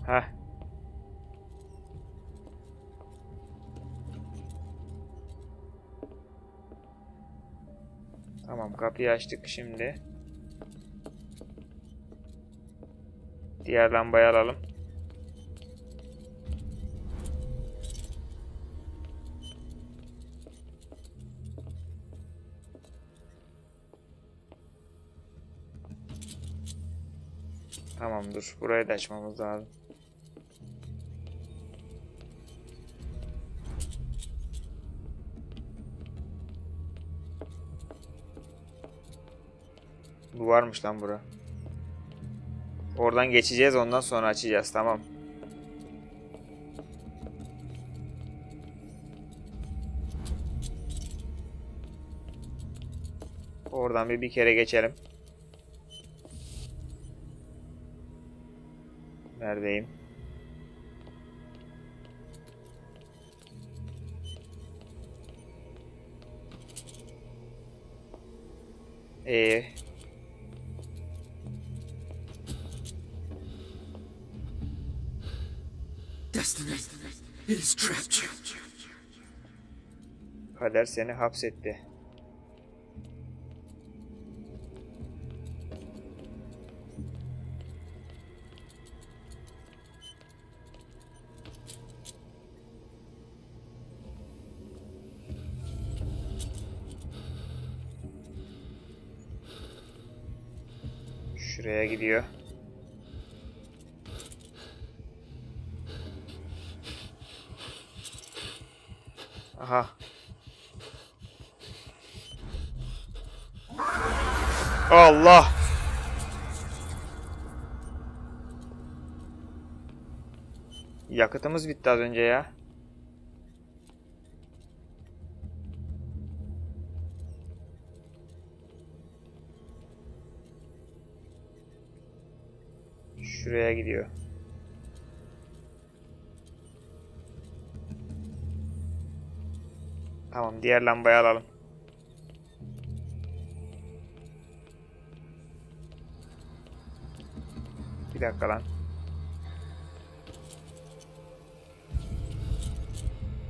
Heh. Tamam, kapıyı açtık şimdi. Diğer lambayı alalım. Tamam dur. Burayı da açmamız lazım. Bu varmış lan bura. Oradan geçeceğiz, ondan sonra açacağız. Tamam. Oradan bir kere geçelim. Neredeyim? Destiny, it is trapped you. Kader seni hapsetti. Şuraya gidiyor. Aha. Allah. Yakıtımız bitti az önce ya. Şuraya gidiyor. Tamam, diğer lambayı alalım. Bir dakika lan.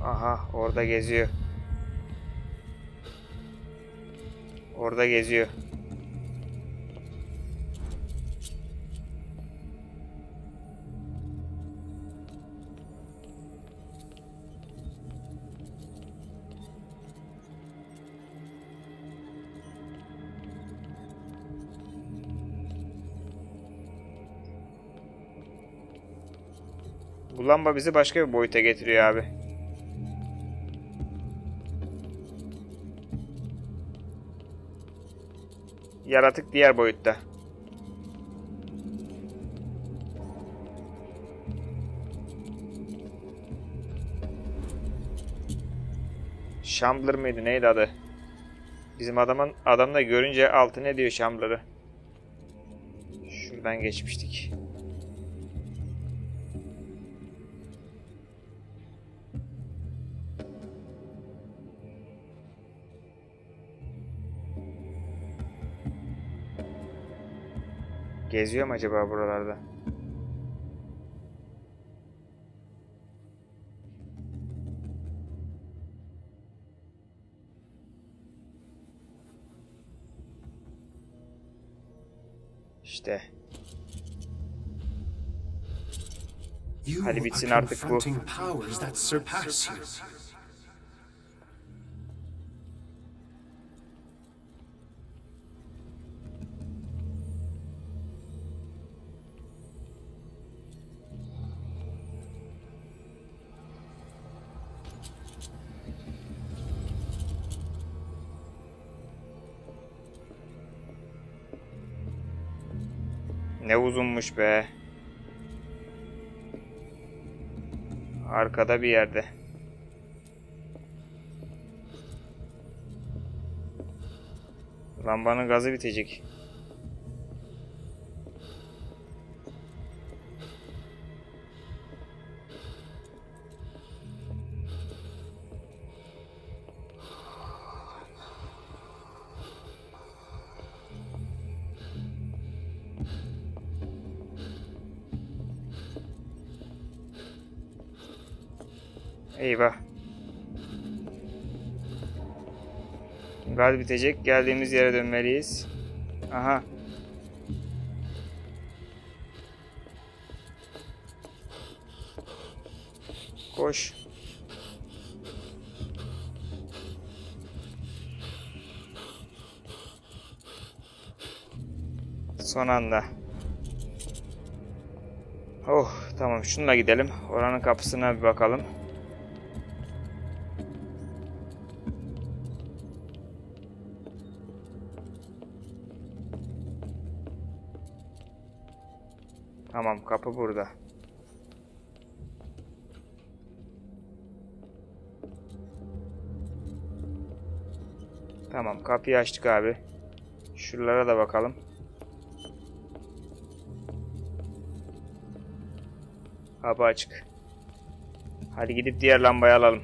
Aha, orada geziyor. Orada geziyor. Bu lamba bizi başka bir boyuta getiriyor abi. Yaratık diğer boyutta. Shambler mıydı? Neydi adı? Bizim adam da görünce altı ne diyor Shambler'ı? Şuradan geçmiştik. Geziyor mu acaba buralarda? İşte. Hadi bitsin artık bu. Ne uzunmuş be. Arkada bir yerde. Lambanın gazı bitecek. Eyvah. Gaz bitecek. Geldiğimiz yere dönmeliyiz. Aha. Koş. Son anda. Oh tamam, şununla gidelim. Oranın kapısına bir bakalım. Tamam, kapı burada. Tamam, kapıyı açtık abi. Şuralara da bakalım. Kapı açık. Hadi gidip diğer lambayı alalım.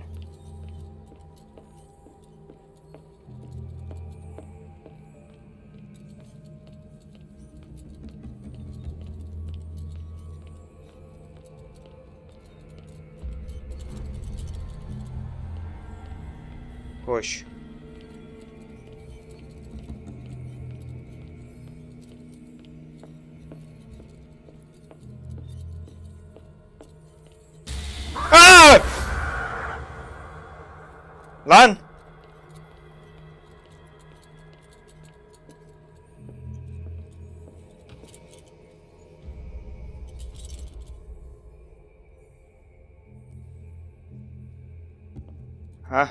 Koş. Aa! Lan! Ha?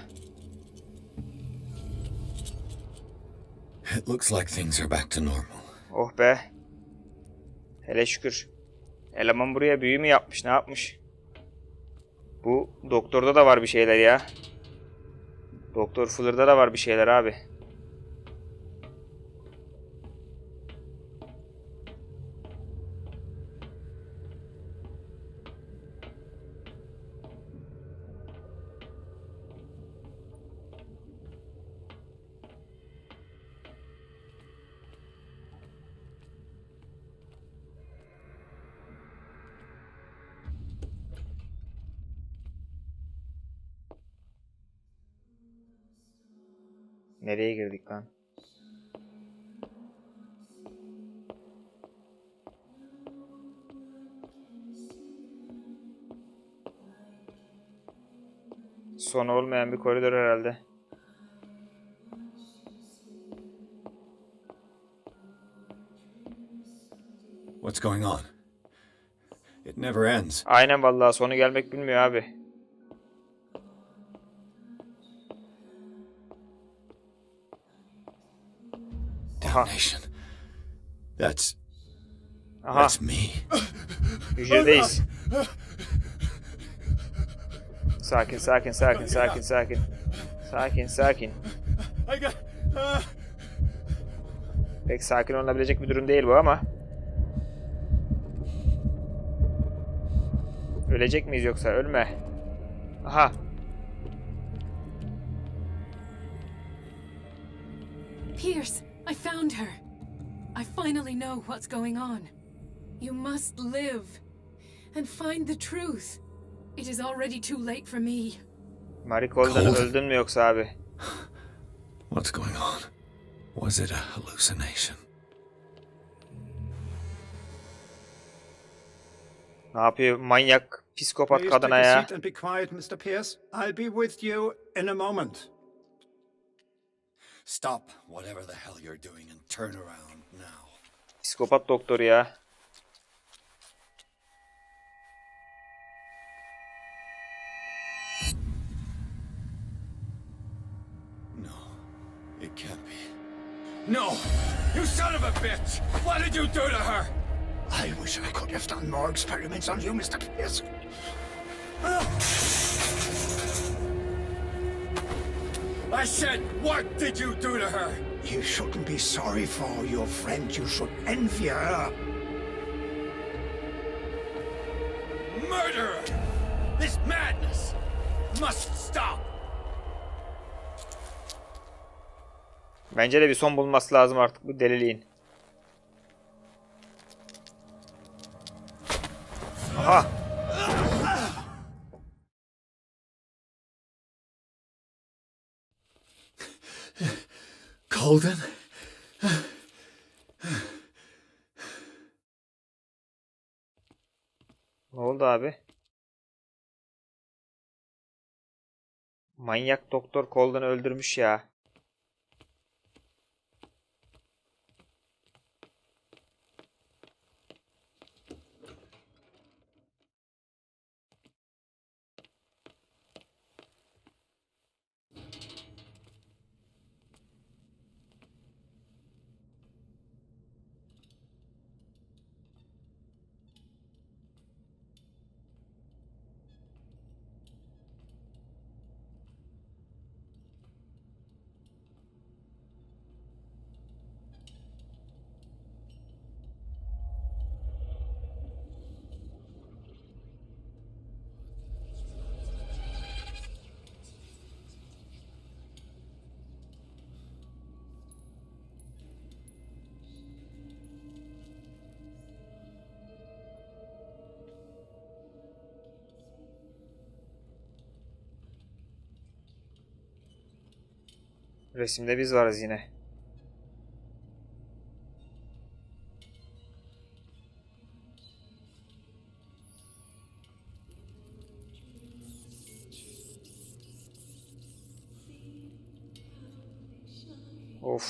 It looks like things are back to normal. Oh be. Hele şükür. Eleman buraya büyü mü yapmış, ne yapmış? Bu doktorda da var bir şeyler ya. Doktor Fuller'da da var bir şeyler abi. Nereye girdik lan? Son olmayan bir koridor herhalde. What's going on? It never ends. Aynen vallahi, sonu gelmek bilmiyor abi. Damnation. That's Aha, me. hücredeyiz. Sakin, sakin, sakin, sakin, sakin. Sakin, sakin. Pek sakin olunabilecek bir durum değil bu ama. Ölecek miyiz yoksa? Ölme. Aha. Pierce, I found her. I finally know what's going on. You must live and find the truth. It is already too late for me. Marie Colden, öldün mü yoksa abi? What's going on? Was it a hallucination? Ne yapıyor manyak, psikopat Please kadına take a ya? seat and be quiet, Mr. Pierce. I'll be with you in a moment. Stop whatever the hell you're doing and turn around now. Psikopat doktor ya. No, it can't be. No! You son of a bitch! What did you do to her? I wish I could have done more experiments on you, Mr. Pierce. I said, what did you do to her? You shouldn't be sorry for your friend. You should envy her. Murderer! This madness must stop! Bence de bir son bulması lazım artık bu deliliğin. Aha. Colden? Ne oldu abi? Manyak doktor Colden'ı öldürmüş ya. Resimde biz varız yine. Of.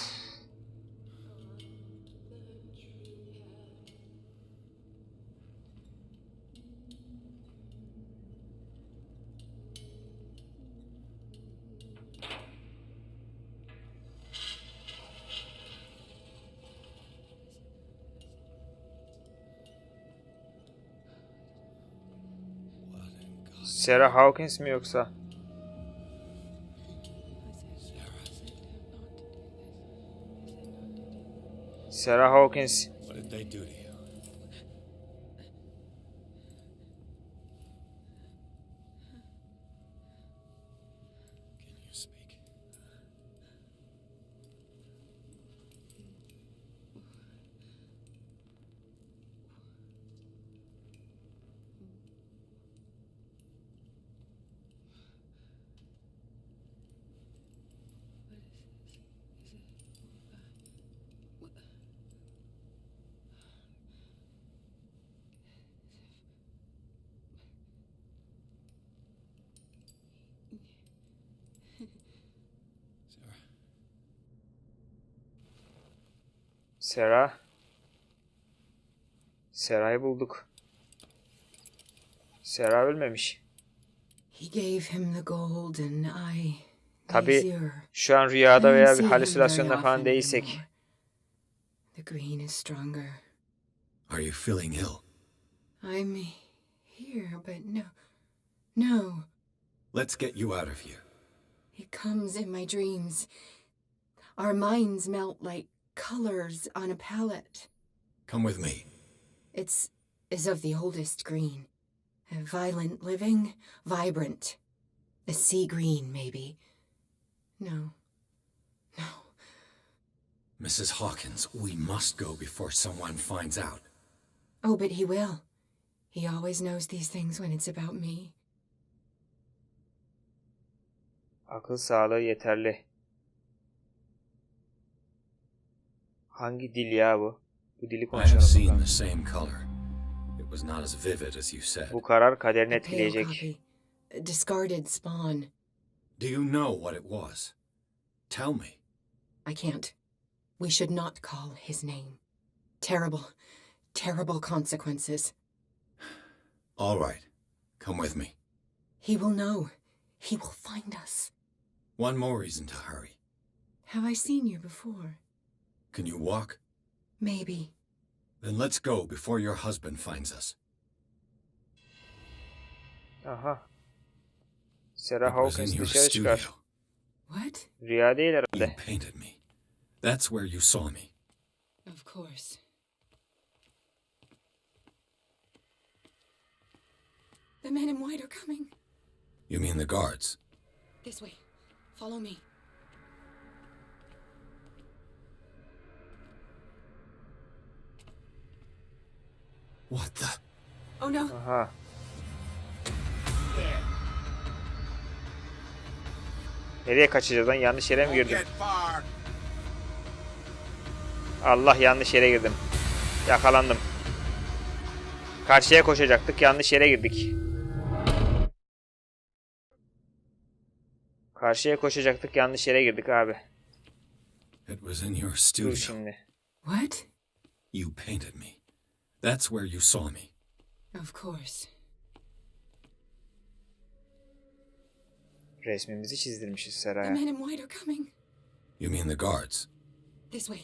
Sarah Hawkins mi yoksa? Sarah Hawkins. What did they do to you? Can you speak? Sarah. Sarah'yı bulduk. Sarah ölmemiş. He gave him the gold and I Tabii şu an rüyada veya bir halüsinasyonda falan değilsek. The green is stronger. Are you feeling ill? I'm here, but no. Let's get you out of here. It comes in my dreams. Our minds melt like colors on a palette. Come with me. It's of the oldest green. Violent living, vibrant. A sea green, maybe. No. Mrs. Hawkins, we must go before someone finds out. Oh, but he will. He always knows these things when it's about me. Akıl sağlığı yeterli. Hangi dil ya bu? Bu dili I have konuşalım seen bakalım. the same color. It was not as vivid as you said. Bu karar kaderini A pale etkileyecek. copy. A discarded spawn. Do you know what it was? Tell me. I can't. We should not call his name. Terrible consequences. All right. Come with me. He will know. He will find us. One more reason to hurry. Have I seen you before? Can you walk? Maybe. Then let's go before your husband finds us. Aha. Sarah It was in Hawkins your dışarı studio. çıkar. What? Rüya değil You herhalde. painted me. That's where you saw me. Of course. The men in white are coming. You mean the guards? This way. Follow me. What the? Oh no. Aha. Nereye kaçacağız lan? Yanlış yere mi girdim? Allah, yanlış yere girdim. Yakalandım. Karşıya koşacaktık. Yanlış yere girdik. Karşıya koşacaktık. Yanlış yere girdik abi. It was in your Dur studio. şimdi. What? You painted me. That's where you saw me. Of course. Resmimizi çizdirmişiz The Saray'a. men in white are coming. You mean the guards? This way.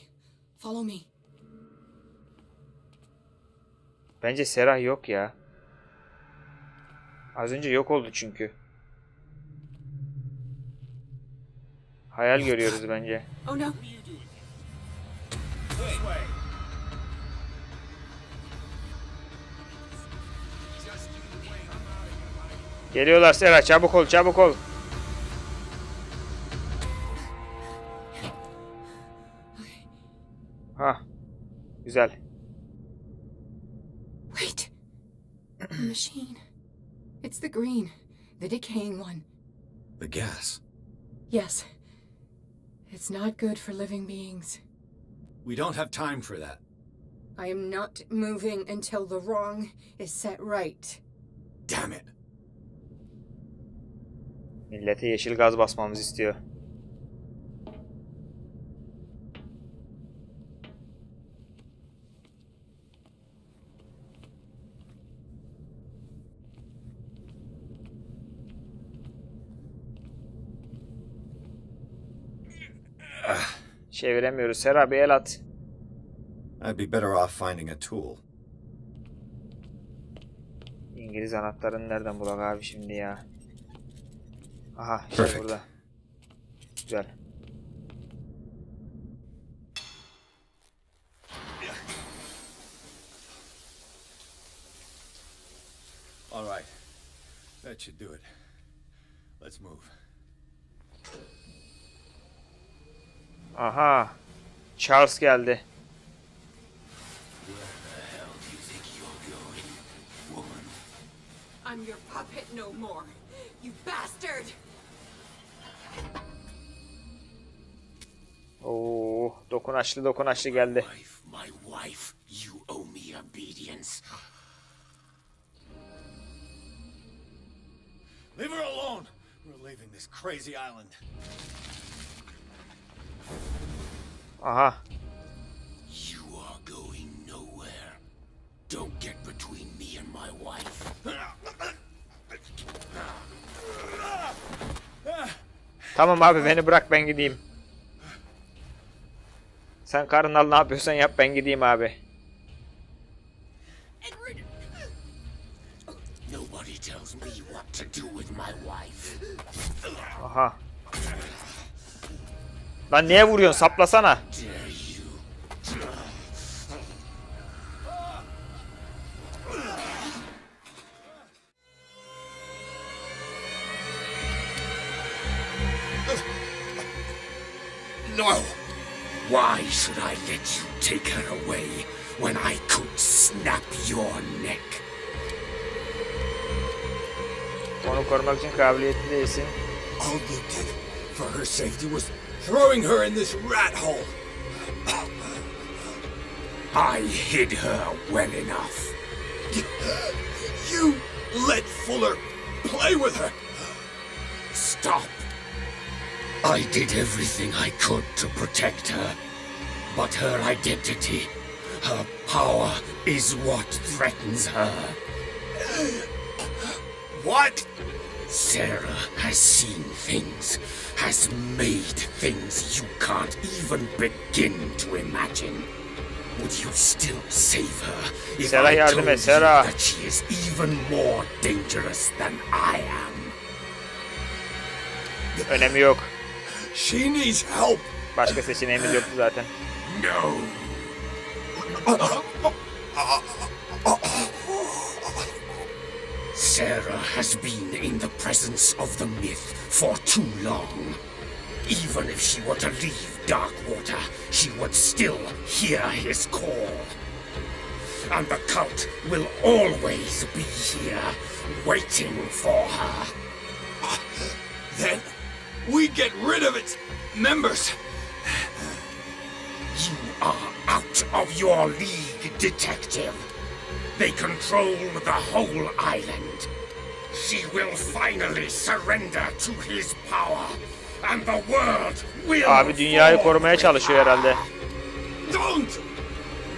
Follow me. Bence Serah yok ya. Az önce yok oldu çünkü. Hayal görüyoruz bence. Oh no. Geliyorlar Serah, çabuk ol, çabuk ol. Ha, güzel. Wait. The machine. It's the green. The decaying one. The gas. Yes. It's not good for living beings. We don't have time for that. I am not moving until the wrong is set right. Damn it. Millete yeşil gaz basmamızı istiyor. Çeviremiyoruz. Sera bir el at. I'd be better off finding a tool. İngiliz anahtarını nereden bulak abi şimdi ya? Aha işte Perfect. burada. Güzel. All right. That should do it. Let's move. Aha. Charles geldi. I'm your puppet no more, you bastard! Oo, dokunaçlı geldi. My wife, you owe me obedience. Leave her alone. We're leaving this crazy island. Aha. You are going nowhere. Don't get between me and my wife. Tamam abi beni bırak ben gideyim. Sen karın al ne yapıyorsan yap ben gideyim abi. Nobody tells me what to do with my wife. Aha. Lan niye vuruyorsun? Saplasana. Dare you? No! Why should I let you take her away when I could snap your neck? Onu korumak için kabiliyetli değilsin. All you did for her safety was throwing her in this rat hole. I hid her well enough. You let Fuller play with her. Stop. I did everything I could to protect her. But her identity, her power is what threatens her. What? Sarah has seen things, has made things you can't even begin to imagine. Would you still save her if Sarah I yardım told et, you Sarah. that she is even more dangerous than I am? Önemi yok. She needs help. Başka seçeneğimiz yoktu zaten. No. Sarah has been in the presence of the myth for too long. Even if she were to leave Darkwater, she would still hear his call. And the cult will always be here, waiting for her. Then we get rid of its members. You are out of your league, detective. They control the whole island. She will finally surrender to his power, and the world will. Abi dünyayı korumaya çalışıyor herhalde. Don't!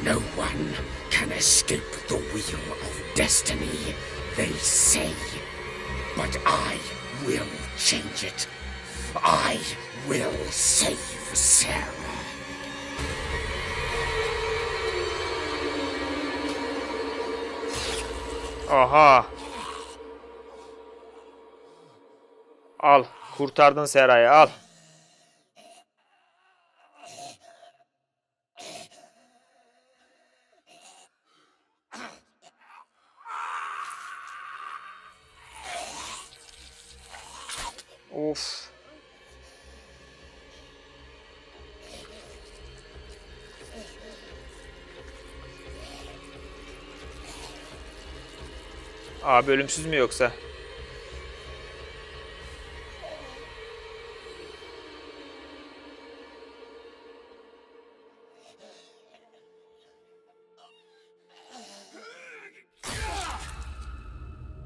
No one can escape the wheel of destiny, they say. But I will change it. I will save Sarah. Aha. Al. Kurtardın Sera'yı al. Of. Abi ölümsüz mü yoksa?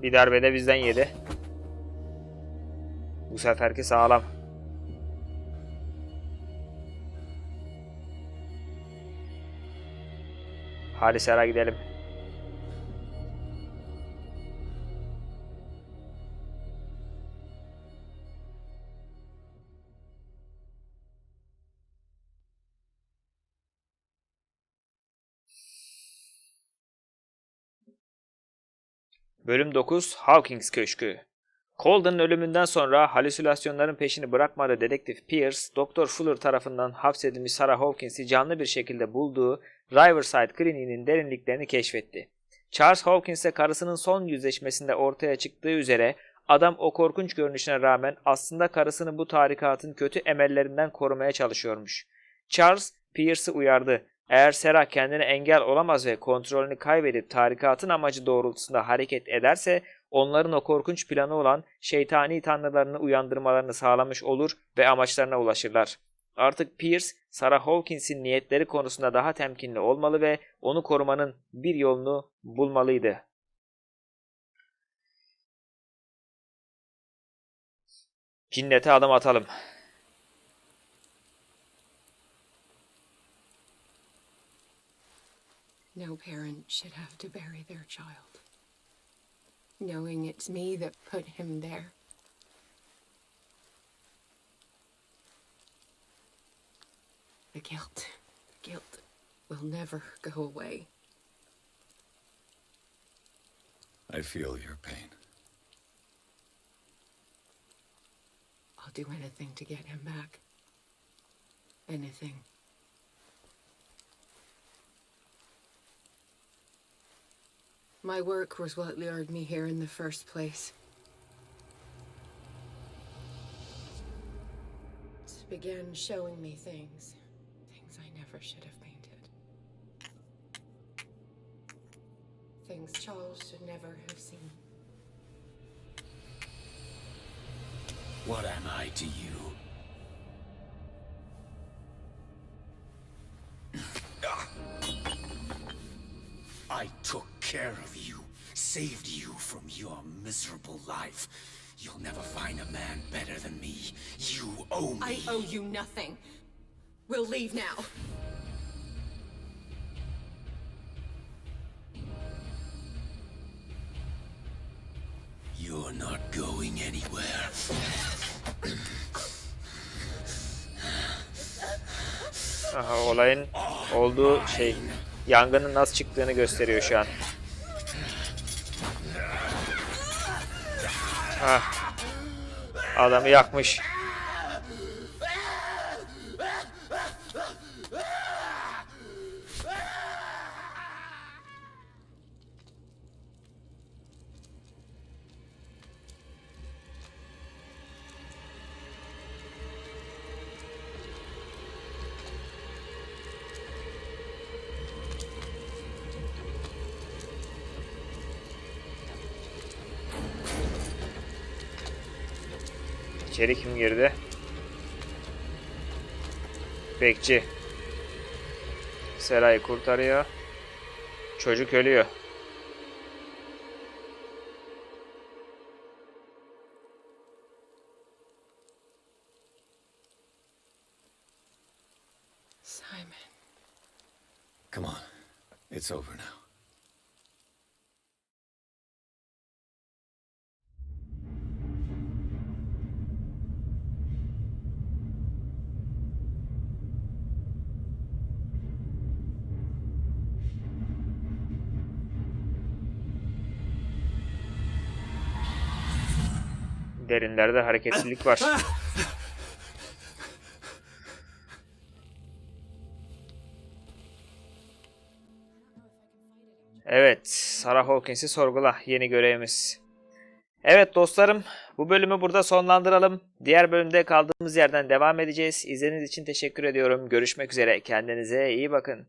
Bir darbe de bizden yedi. Bu seferki sağlam. Hadi Sera gidelim. Bölüm 9 Hawkins Köşkü. Colden'ın ölümünden sonra halüsinasyonların peşini bırakmadığı dedektif Pierce, Dr. Fuller tarafından hapsedilmiş Sarah Hawkins'i canlı bir şekilde bulduğu Riverside kliniğinin derinliklerini keşfetti. Charles Hawkins'e karısının son yüzleşmesinde ortaya çıktığı üzere adam o korkunç görünüşüne rağmen aslında karısını bu tarikatın kötü emellerinden korumaya çalışıyormuş. Charles, Pierce'ı uyardı. Eğer Sarah kendine engel olamaz ve kontrolünü kaybedip tarikatın amacı doğrultusunda hareket ederse onların o korkunç planı olan şeytani tanrılarını uyandırmalarını sağlamış olur ve amaçlarına ulaşırlar. Artık Pierce, Sarah Hawkins'in niyetleri konusunda daha temkinli olmalı ve onu korumanın bir yolunu bulmalıydı. Cinnete adım atalım. No parent should have to bury their child, knowing it's me that put him there. The guilt will never go away. I feel your pain. I'll do anything to get him back. Anything. My work was what lured me here in the first place. It began showing me things I never should have painted. Things Charles should never have seen. What am I to you? I took care of you, saved you from your miserable life. You'll never find a man better than me. You owe me. I owe you nothing. We'll leave now. You're not going anywhere. Aha, olayın olduğu yangının nasıl çıktığını gösteriyor şu an. Ah, adamı yakmış. İçeri kim girdi? Bekçi. Seray'ı kurtarıyor. Çocuk ölüyor. Simon. Come on. It's over now. Derinlerde hareketlilik var. Evet, Sarah Hawkins'i sorgula. Yeni görevimiz. Evet dostlarım, bu bölümü burada sonlandıralım. Diğer bölümde kaldığımız yerden devam edeceğiz. İzlediğiniz için teşekkür ediyorum. Görüşmek üzere. Kendinize iyi bakın.